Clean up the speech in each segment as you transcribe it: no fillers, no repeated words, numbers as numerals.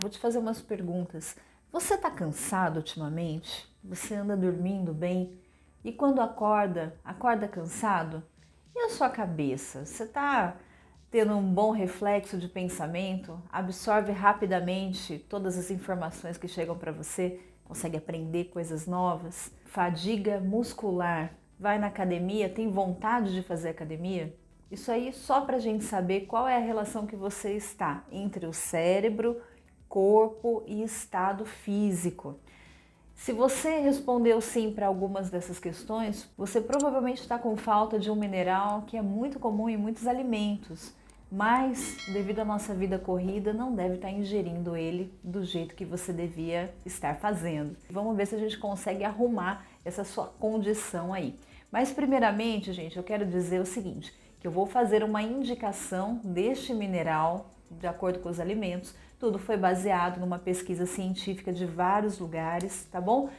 Vou te fazer umas perguntas. Você está cansado ultimamente? Você anda dormindo bem? E quando acorda, acorda cansado? E a sua cabeça? Você está tendo um bom reflexo de pensamento? Absorve rapidamente todas as informações que chegam para você? Consegue aprender coisas novas? Fadiga muscular? Vai na academia? Tem vontade de fazer academia? Isso aí só para a gente saber qual é a relação que você está entre o cérebro, corpo e estado físico. Se você respondeu sim para algumas dessas questões, você provavelmente está com falta de um mineral que é muito comum em muitos alimentos, mas devido à nossa vida corrida, não deve estar ingerindo ele do jeito que você devia estar fazendo. Vamos ver se a gente consegue arrumar essa sua condição aí. Mas primeiramente, gente, eu quero dizer o seguinte, que eu vou fazer uma indicação deste mineral de acordo com os alimentos. Tudo foi baseado numa pesquisa científica de vários lugares, tá bom?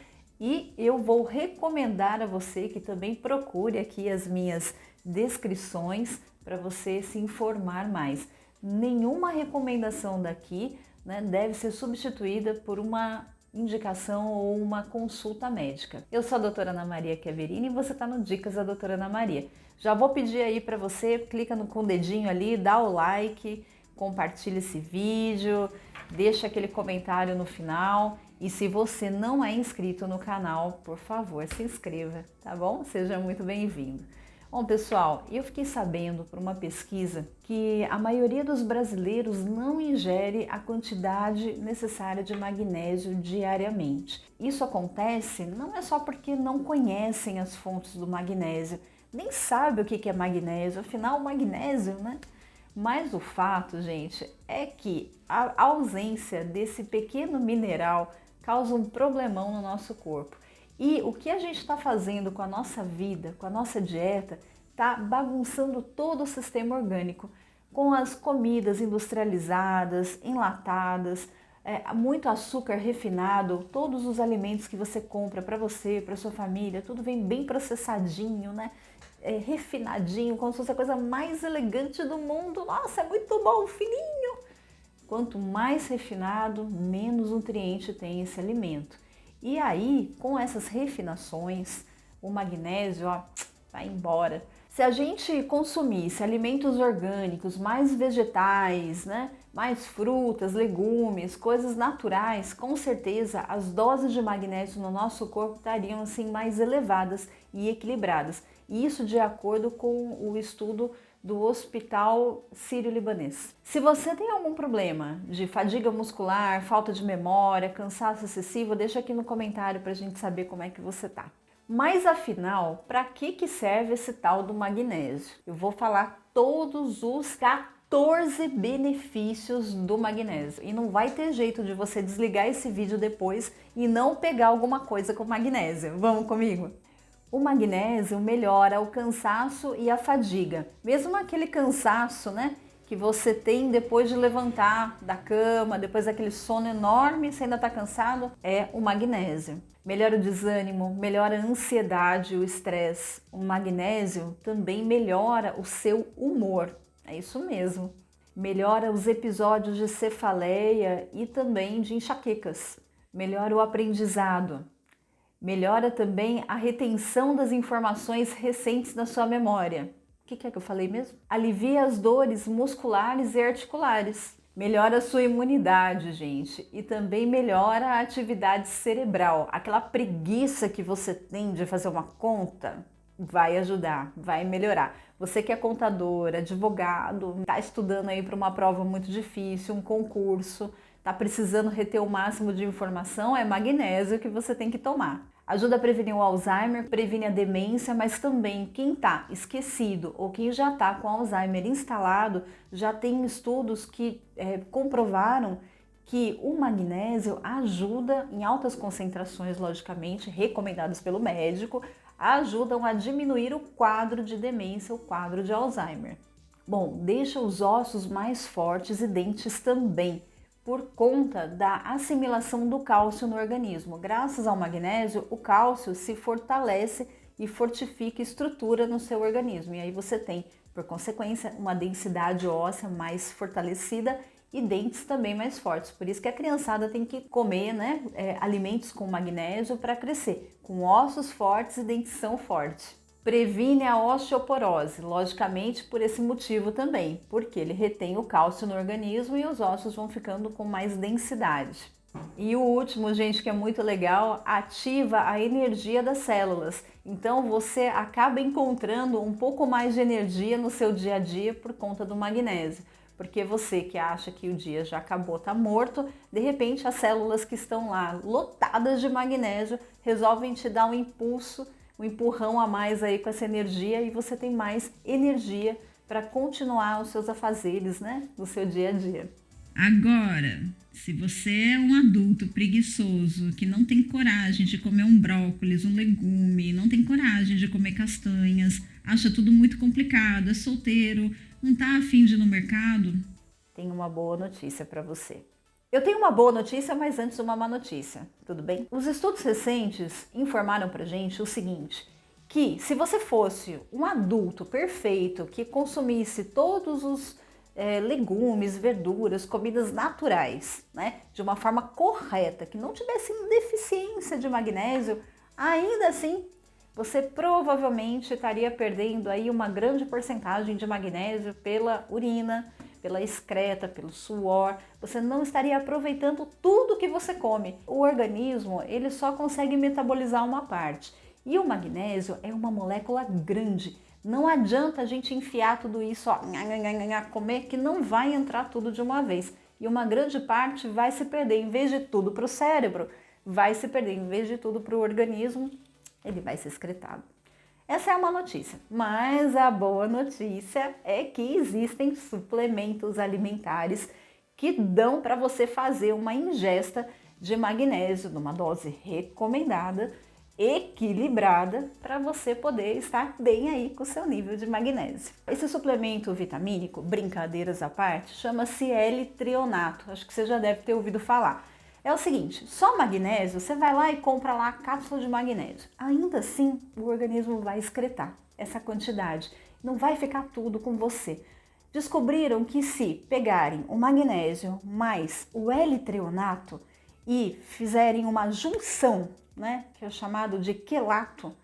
E eu vou recomendar a você que também procure aqui as minhas descrições para você se informar mais. Nenhuma recomendação daqui, né, deve ser substituída por uma indicação ou uma consulta médica. Eu sou a doutora Ana Maria Chiaverini e você está no Dicas da doutora Ana Maria. Já vou pedir aí para você, clica com o dedinho ali, dá o like, compartilha esse vídeo, deixa aquele comentário no final e se você não é inscrito no canal, por favor, se inscreva, tá bom? Seja muito bem-vindo. Bom, pessoal, eu fiquei sabendo por uma pesquisa que a maioria dos brasileiros não ingere a quantidade necessária de magnésio diariamente. Isso acontece não é só porque não conhecem as fontes do magnésio, nem sabe o que é magnésio, afinal o magnésio, né? Mas o fato, gente, é que a ausência desse pequeno mineral causa um problemão no nosso corpo. E o que a gente está fazendo com a nossa vida, com a nossa dieta, está bagunçando todo o sistema orgânico, com as comidas industrializadas, enlatadas, muito açúcar refinado, todos os alimentos que você compra para você, para sua família, tudo vem bem processadinho, né? Refinadinho, como se fosse a coisa mais elegante do mundo. Nossa, é muito bom, fininho! Quanto mais refinado, menos nutriente tem esse alimento. E aí, com essas refinações, o magnésio, ó, vai embora. Se a gente consumisse alimentos orgânicos, mais vegetais, né, mais frutas, legumes, coisas naturais, com certeza as doses de magnésio no nosso corpo estariam assim mais elevadas e equilibradas. Isso de acordo com o estudo do Hospital Sírio-Libanês. Se você tem algum problema de fadiga muscular, falta de memória, cansaço excessivo, deixa aqui no comentário para a gente saber como é que você tá. Mas afinal, para que serve esse tal do magnésio? Eu vou falar todos os 14 benefícios do magnésio. E não vai ter jeito de você desligar esse vídeo depois e não pegar alguma coisa com magnésio. Vamos comigo? O magnésio melhora o cansaço e a fadiga. Mesmo aquele cansaço, né, que você tem depois de levantar da cama, depois daquele sono enorme, você ainda está cansado, é o magnésio. Melhora o desânimo, melhora a ansiedade, o estresse. O magnésio também melhora o seu humor, é isso mesmo. Melhora os episódios de cefaleia e também de enxaquecas. Melhora o aprendizado. Melhora também a retenção das informações recentes na sua memória. O que é que eu falei mesmo? Alivia as dores musculares e articulares. Melhora a sua imunidade, gente. E também melhora a atividade cerebral. Aquela preguiça que você tem de fazer uma conta, vai ajudar, vai melhorar. Você que é contador, advogado, está estudando aí para uma prova muito difícil, um concurso, está precisando reter o máximo de informação, é magnésio que você tem que tomar. Ajuda a prevenir o Alzheimer, previne a demência, mas também quem está esquecido ou quem já está com Alzheimer instalado, já tem estudos que comprovaram que o magnésio ajuda em altas concentrações, logicamente, recomendadas pelo médico, ajudam a diminuir o quadro de demência, o quadro de Alzheimer. Bom, deixa os ossos mais fortes e dentes também, por conta da assimilação do cálcio no organismo. Graças ao magnésio, o cálcio se fortalece e fortifica a estrutura no seu organismo. E aí você tem, por consequência, uma densidade óssea mais fortalecida e dentes também mais fortes. Por isso que a criançada tem que comer, né, alimentos com magnésio para crescer, com ossos fortes e dentição forte. Previne a osteoporose, logicamente por esse motivo também, porque ele retém o cálcio no organismo e os ossos vão ficando com mais densidade. E o último, gente, que é muito legal, ativa a energia das células. Então você acaba encontrando um pouco mais de energia no seu dia a dia por conta do magnésio. Porque você que acha que o dia já acabou, tá morto, de repente as células que estão lá lotadas de magnésio resolvem te dar um impulso, um empurrão a mais aí com essa energia e você tem mais energia para continuar os seus afazeres, né, no seu dia a dia. Agora, se você é um adulto preguiçoso, que não tem coragem de comer um brócolis, um legume, não tem coragem de comer castanhas, acha tudo muito complicado, é solteiro, não tá afim de ir no mercado, Tenho uma boa notícia para você. Eu tenho uma boa notícia, mas antes uma má notícia, tudo bem? Os estudos recentes informaram pra gente o seguinte, que se você fosse um adulto perfeito, que consumisse todos os legumes, verduras, comidas naturais, né, de uma forma correta, que não tivesse deficiência de magnésio, ainda assim você provavelmente estaria perdendo aí uma grande porcentagem de magnésio pela urina, pela excreta, pelo suor. Você não estaria aproveitando tudo que você come. O organismo, ele só consegue metabolizar uma parte. E o magnésio é uma molécula grande. Não adianta a gente enfiar tudo isso, ó, comer, que não vai entrar tudo de uma vez. E uma grande parte vai se perder. Em vez de tudo para o cérebro, vai se perder. Em vez de tudo para o organismo, ele vai ser excretado. Essa é uma notícia, mas a boa notícia é que existem suplementos alimentares que dão para você fazer uma ingesta de magnésio numa dose recomendada, equilibrada, para você poder estar bem aí com o seu nível de magnésio. Esse suplemento vitamínico, brincadeiras à parte, chama-se L-treonato, acho que você já deve ter ouvido falar. É o seguinte, só magnésio, você vai lá e compra lá a cápsula de magnésio. Ainda assim, o organismo vai excretar essa quantidade. Não vai ficar tudo com você. Descobriram que se pegarem o magnésio mais o L-treonato e fizerem uma junção, né, que é chamado de quelato,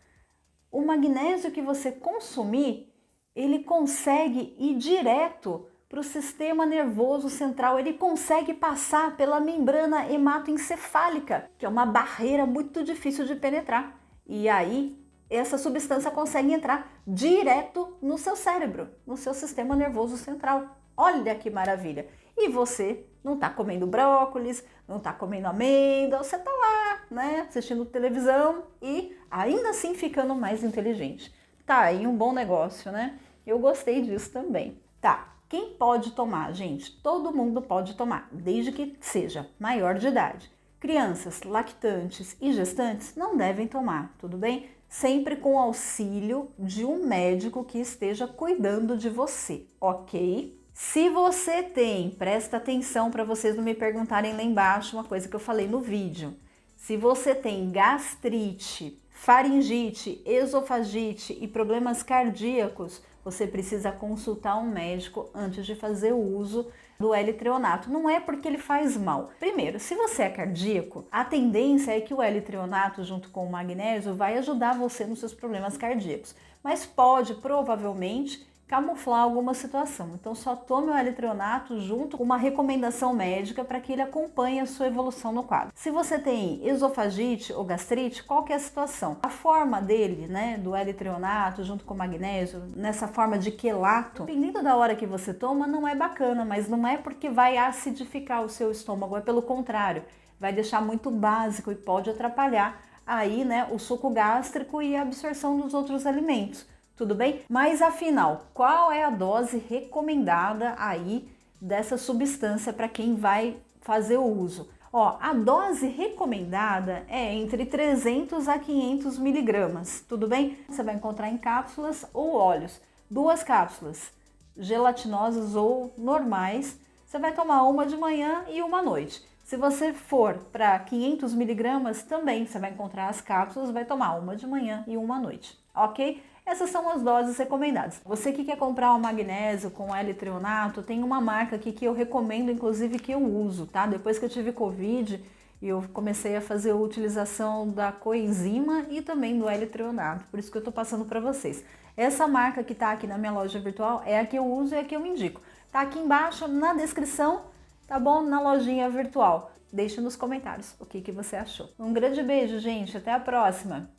o magnésio que você consumir, ele consegue ir direto para o sistema nervoso central, ele consegue passar pela membrana hematoencefálica, que é uma barreira muito difícil de penetrar. E aí, essa substância consegue entrar direto no seu cérebro, no seu sistema nervoso central. Olha que maravilha! E você não está comendo brócolis, não está comendo amêndoa, você está lá, né, assistindo televisão e ainda assim ficando mais inteligente. Tá aí um bom negócio, né? Eu gostei disso também. Tá. Quem pode tomar, gente? Todo mundo pode tomar, desde que seja maior de idade. Crianças, lactantes e gestantes não devem tomar, tudo bem? Sempre com auxílio de um médico que esteja cuidando de você, ok? Se você tem, presta atenção para vocês não me perguntarem lá embaixo uma coisa que eu falei no vídeo. Se você tem gastrite, faringite, esofagite e problemas cardíacos, você precisa consultar um médico antes de fazer o uso do L-treonato. Não é porque ele faz mal. Primeiro, se você é cardíaco, a tendência é que o L-treonato junto com o magnésio vai ajudar você nos seus problemas cardíacos, mas pode provavelmente camuflar alguma situação. Então só tome o L-treonato junto com uma recomendação médica para que ele acompanhe a sua evolução no quadro. Se você tem esofagite ou gastrite, qual que é a situação? A forma dele, né, do L-treonato junto com o magnésio, nessa forma de quelato, dependendo da hora que você toma, não é bacana, mas não é porque vai acidificar o seu estômago, é pelo contrário, vai deixar muito básico e pode atrapalhar aí, né, o suco gástrico e a absorção dos outros alimentos. Tudo bem? Mas afinal, qual é a dose recomendada aí dessa substância para quem vai fazer o uso? Ó, a dose recomendada é entre 300 a 500 miligramas, tudo bem? Você vai encontrar em cápsulas ou óleos. 2 cápsulas, gelatinosas ou normais, você vai tomar uma de manhã e uma à noite. Se você for para 500 miligramas, também você vai encontrar as cápsulas, vai tomar uma de manhã e uma à noite, ok? Essas são as doses recomendadas. Você que quer comprar o magnésio com L-treonato, tem uma marca aqui que eu recomendo, inclusive que eu uso, tá? Depois que eu tive Covid, eu comecei a fazer a utilização da coenzima e também do L-treonato, por isso que eu tô passando para vocês. Essa marca que tá aqui na minha loja virtual é a que eu uso e a que eu indico. Tá aqui embaixo na descrição, tá bom? Na lojinha virtual. Deixe nos comentários o que você achou. Um grande beijo, gente. Até a próxima.